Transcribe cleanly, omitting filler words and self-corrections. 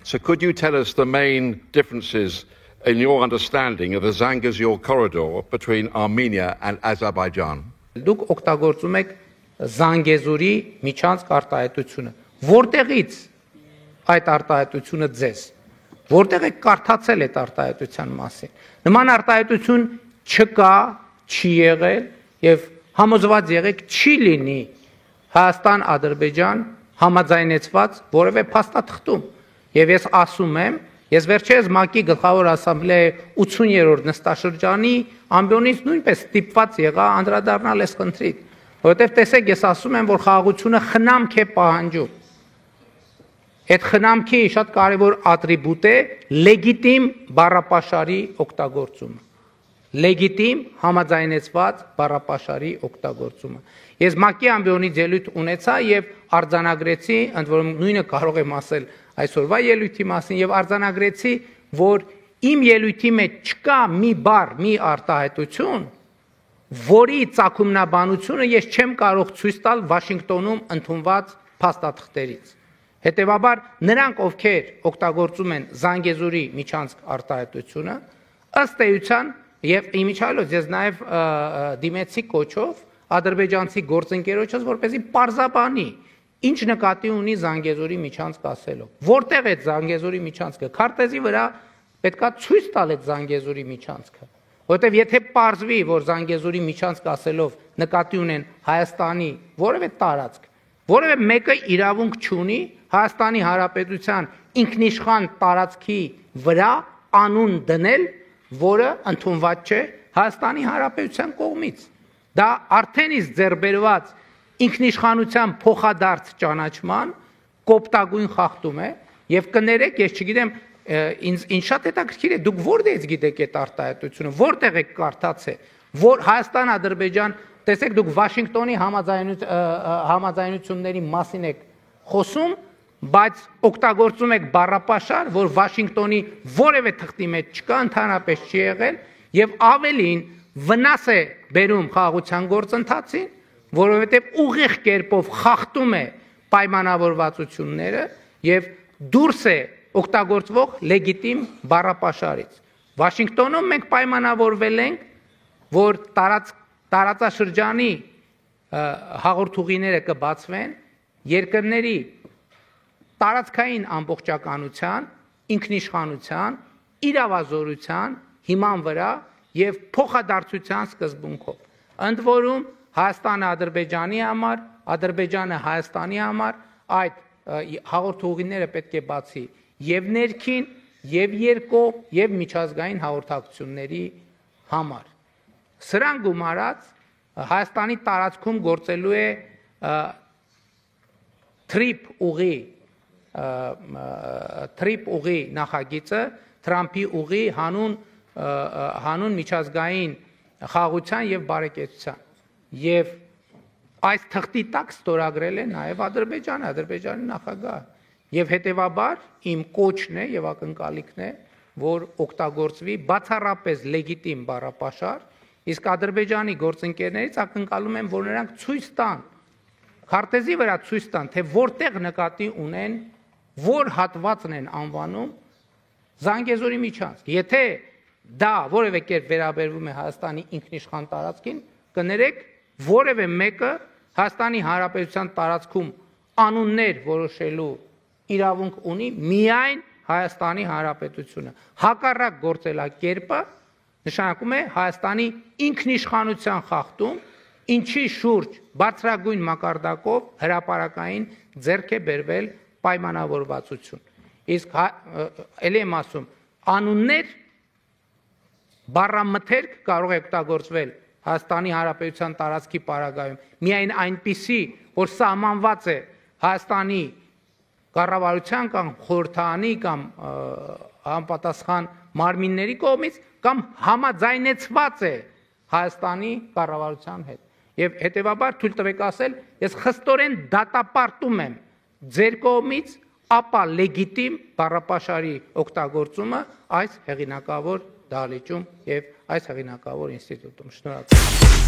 So could you tell us the main differences in your understanding of the Zangezur corridor between Armenia and Azerbaijan? Դուք օգտագործում եք Զանգեզուրի միջանցք արտահայտությունը։ Որտեղից այդ արտահայտությունը ձեզ։ Որտեղ եք կարդացել այդ արտահայտության մասին։ Նման արտահայտություն չկա, չի եղել եւ համոզված եղեք չի լինի Հայաստան-Ադրբեջան համաձայնեցված որևէ փաստաթղթում։ Եվ ես ասում եմ, ես վերջերս ՄԱԿ-ի գլխավոր ասամբլեայի 80-րդ նստաշրջանի ամբիոնից նույնպես ստիպված եղա անդրադառնալ այս խնդրին, որովհետև տեսեք, ես ասում եմ, որ խաղաղությունը խնամք է պահանջում։ Այդ խնամքի շատ կարևոր ատրիբուտ է լեգիտիմ բառապաշարի օգտագործումը։ Լեգիտիմ համաձայնեցված բառապաշարի օգտագործումը։ Ես ՄԱԿ-ի ամբիոնից ելույթ ունեցա եւ արձանագրեցի, ընդ որում նույնը կարող եմ ասել այսօրվա ելույթի մասին եւ արձանագրեցի, որ իմ ելույթի մեջ չկա մի բառ, մի արտահայտություն, որի ծագումնաբանությունը ես չեմ կարող ցույց տալ Վաշինգտոնում ընդունված փաստաթղթերից։ Հետևաբար նրանք, ովքեր օգտագործում են Զանգեզուրի միջանցք արտահայտությունը, ըստ էության եւ իմիջիալոց ես նաեւ դիմեցի կոչով ադրբեջանցի գործընկերոջս, որպեսզի պարզաբանի ինչ նկատի ունի Զանգեզուրի միջանցք ասելով։ Որտեղ է Զանգեզուրի միջանցքը։ Քարտեզի վրա պետքա ցույց տալ այդ Զանգեզուրի միջանցքը, որովհետեւ եթե պարզվի, որ Զանգեզուրի միջանցք ասելով նկատի ունեն Հայաստանի որևէ տարածք, որևէ մեկը իրավունք չունի Հայաստանի Հանրապետության ինքնիշխան տարածքի վրա անուն դնել, որը ընդունված չէ Հայաստանի Հանրապետության կողմից։ Դա արդեն իսկ ձեռբերված ինքնիշխանության փոխադարձ ճանաչման կոպտագույն խախտում է եւ կներեք, ես չգիտեմ, ինձ շատ հետաքրքիր է, դուք որտեղից գիտեք այդ արտահայտությունը, որտեղ եք կարդացել, որ Հայաստան-Ադրբեջան, տեսեք, դուք Վաշինգտոնի համաձայնությունների մասին եք խոսում, բայց օգտագործում եք բառապաշար, որ Վաշինգտոնի որևէ թղթի մեջ չկա, ընդհանրապես չի եղել եւ ավելին վնաս է բերում խաղաղության գործընթացին, որովհետեւ ուղիղ կերպով խախտում է պայմանավորվածությունները եւ դուրս է օգտագործվող լեգիտիմ բառապաշարից։ Վաշինգտոնում մենք պայմանավորվել ենք, որ տարածաշրջանի հաղորդուղիները կբացվեն երկրների տարածքային ամբողջականության, ինքնիշխանության, իրավազորության հիման վրա եւ փոխադարձության սկզբունքով։ Ընդ որում Հայաստանը Ադրբեջանի համար, Ադրբեջանը Հայաստանի համար այդ հաղորդուղիները պետք է բացի եւ ներքին, եւ երկկողմ, եւ միջազգային հաղորդակցությունների համար։ Սրան գումարած Հայաստանի տարածքում գործելու է թրիփ ուղի նախագիծը, Թրամփի ուղի հանուն միջազգային խաղաղության եւ բարեկեցության։ Եվ այս թղթի տակ ստորագրել է նաեւ Ադրբեջանը, Ադրբեջանի նախագահը։ Եվ հետեւաբար իմ կոչն է եւ ակնկալիքն է, որ օգտագործվի բացառապես լեգիտիմ բառապաշար, իսկ Ադրբեջանի գործընկերներից ակնկալում եմ, որ նրանք ցույց տան, քարտեզի վրա ցույց տան, թե որտեղ նկատի ունեն, որ հատվածն են անվանում Զանգեզուրի միջանցք։ Եթե դա որևէ կերպ վերաբերվում է Հայաստանի ինքնիշխան տարածքին, կներեք, որևէ մեկը Հայաստանի Հանրապետության տարածքում անուններ որոշելու իրավունք ունի միայն Հայաստանի Հանրապետությունը։ Հակառակ գործելակերպը նշանակում է Հայաստանի ինքնիշխանության խախտում, ինչի շուրջ բարձրագույն մակարդակով հրապարակային ձեռք է բերվել պայմանավորվածություն։ Իսկ ելի եմ ասում, անուններ բառամթերք կարող է օգտագործվել Հայաստանի Հանրապետության տարածքի պարագայում միայն այնպիսի, որ սահմանված է Հայաստանի կառավարության կամ խորհրդարանի կամ համապատասխան մարմինների կողմից կամ համաձայնեցված է Հայաստանի կառավարության հետ։ Եվ հետեւաբար թույլ տվեք ասել, ես խստորեն դատապարտում եմ ձեր կողմից ապա լեգիտիմ բառապաշարի օգտագործումը այս հեղինակավոր դահլիճում եւ այս հեղինակավոր ինստիտուտում։ Շնորհակալ եմ։